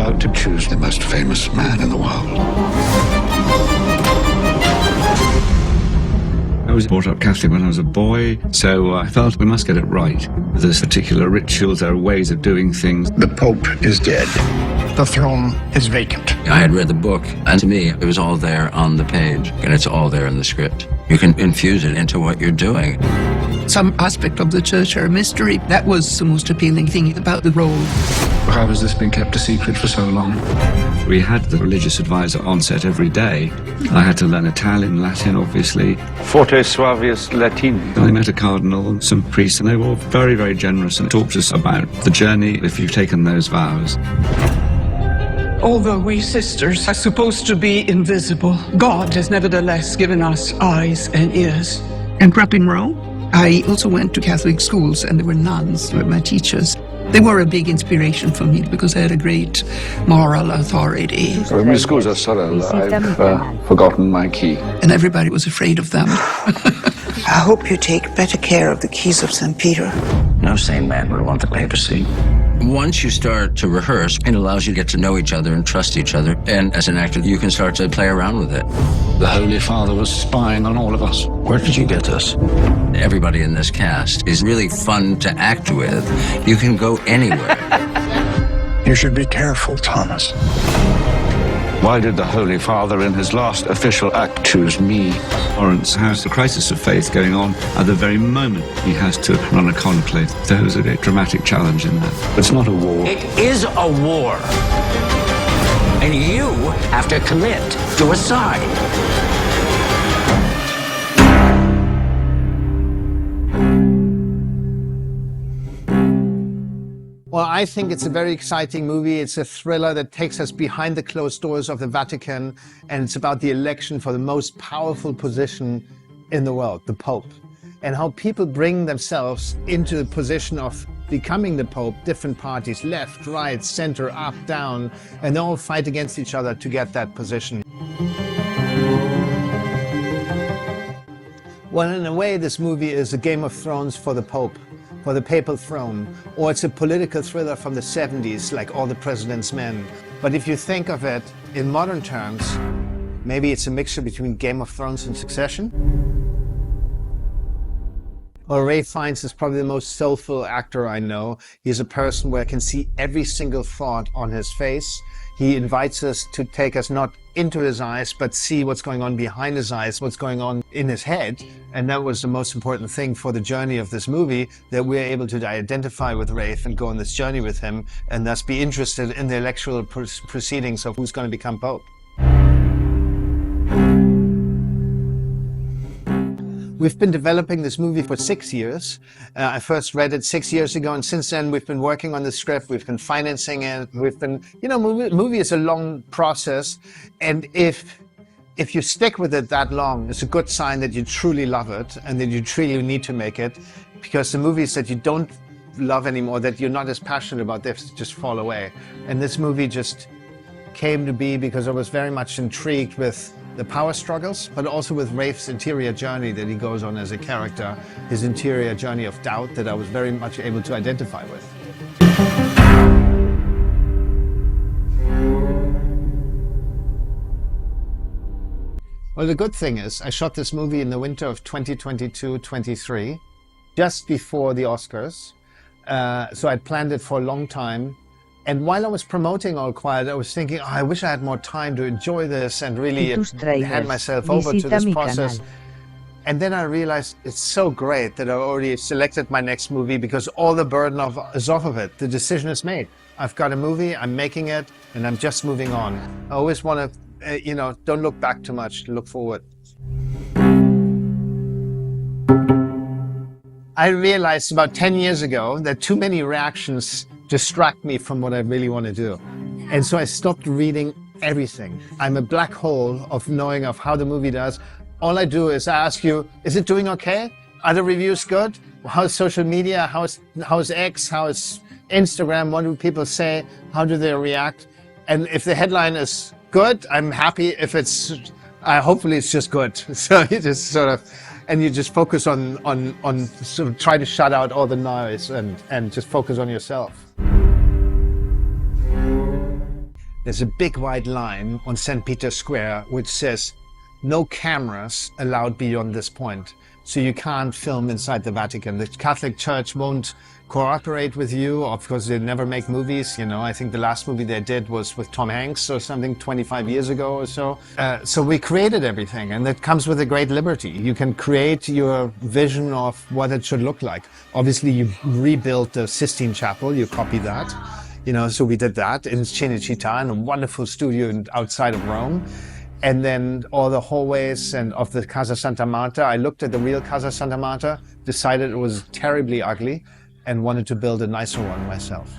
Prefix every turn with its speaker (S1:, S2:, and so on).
S1: about to choose the most famous man in the world.
S2: I was brought up Catholic when I was a boy, so I felt we must get it right. There's particular rituals, there are ways of doing things.
S1: The Pope is dead. The throne is vacant.
S3: I had read the book, and to me, it was all there on the page, and it's all there in the script. You can infuse it into what you're doing.
S4: Some aspect of the church are a mystery. That was the most appealing thing about the role.
S1: How has this been kept a secret for so long?
S2: We had the religious advisor on set every day. I had to learn Italian, Latin, obviously.
S5: Forte suavius Latini.
S2: I met a cardinal and some priests, and they were all very, very generous and talked to us about the journey if you've taken those vows.
S4: Although we sisters are supposed to be invisible, God has nevertheless given us eyes and ears. And grew up in Rome. I also went to Catholic schools, and there were nuns who were my teachers. They were a big inspiration for me because they had a great moral authority.
S1: Scusa, sorella, I've forgotten my key.
S4: And everybody was afraid of them.
S6: I hope you take better care of the keys of St. Peter.
S3: No sane man would want the papacy. Once you start to rehearse, it allows you to get to know each other and trust each other. And as an actor, you can start to play around with it.
S1: The Holy Father was spying on all of us. Where did you get this?
S3: Everybody in this cast is really fun to act with. You can go anywhere.
S1: You should be careful, Thomas. Why did the Holy Father in his last official act choose me?
S2: Lawrence has a crisis of faith going on at the very moment he has to run a conclave. There was a dramatic challenge in that.
S1: It's not a war.
S7: It is a war. And you have to commit to a side.
S8: Well, I think it's a very exciting movie. It's a thriller that takes us behind the closed doors of the Vatican, and it's about the election for the most powerful position in the world, the Pope, and how people bring themselves into the position of becoming the Pope, different parties, left, right, center, up, down, and they all fight against each other to get that position. Well, in a way, this movie is a Game of Thrones for the Pope, for the papal throne, or it's a political thriller from the 70s, like All the President's Men. But if you think of it in modern terms, maybe it's a mixture between Game of Thrones and Succession. Well, Ralph Fiennes is probably the most soulful actor I know. He's a person where I can see every single thought on his face. He invites us to take us not into his eyes, but see what's going on behind his eyes, what's going on in his head. And that was the most important thing for the journey of this movie, that we're able to identify with Ralph and go on this journey with him, and thus be interested in the electoral proceedings of who's going to become Pope. We've been developing this movie for 6 years. I first read it 6 years ago, and since then we've been working on the script, we've been financing it, we've been, movie is a long process, and if you stick with it that long, it's a good sign that you truly love it and that you truly need to make it, because the movies that you don't love anymore, that you're not as passionate about, they just fall away. And this movie just came to be because I was very much intrigued with the power struggles, but also with Ralph's interior journey that he goes on as a character, his interior journey of doubt that I was very much able to identify with. Well, the good thing is I shot this movie in the winter of 2022-23, just before the Oscars. So I'd planned it for a long time. And while I was promoting All Quiet, I was thinking, I wish I had more time to enjoy this and really hand myself over to this process. And then I realized it's so great that I already selected my next movie, because all the burden is off of it. The decision is made. I've got a movie, I'm making it, and I'm just moving on. I always want to, don't look back too much, look forward. I realized about 10 years ago that too many reactions distract me from what I really want to do. And so I stopped reading everything. I'm a black hole of knowing of how the movie does. All I do is ask you, is it doing okay? Are the reviews good? How's social media? How's X? How's Instagram? What do people say? How do they react? And if the headline is good, I'm happy. If it's, hopefully it's just good. So you just sort of, and you just focus on sort of try to shut out all the noise and just focus on yourself. there's a big white line on St. Peter's Square which says, no cameras allowed beyond this point. So you can't film inside the Vatican. The Catholic Church won't cooperate with you. Of course, they never make movies. You know, I think the last movie they did was with Tom Hanks or something 25 years ago or so. So we created everything, and that comes with a great liberty. You can create your vision of what it should look like. Obviously, you rebuilt the Sistine Chapel, you copy that. You know, so we did that in Cinecittà, in a wonderful studio outside of Rome. And then all the hallways and of the Casa Santa Marta, I looked at the real Casa Santa Marta, decided it was terribly ugly, and wanted to build a nicer one myself.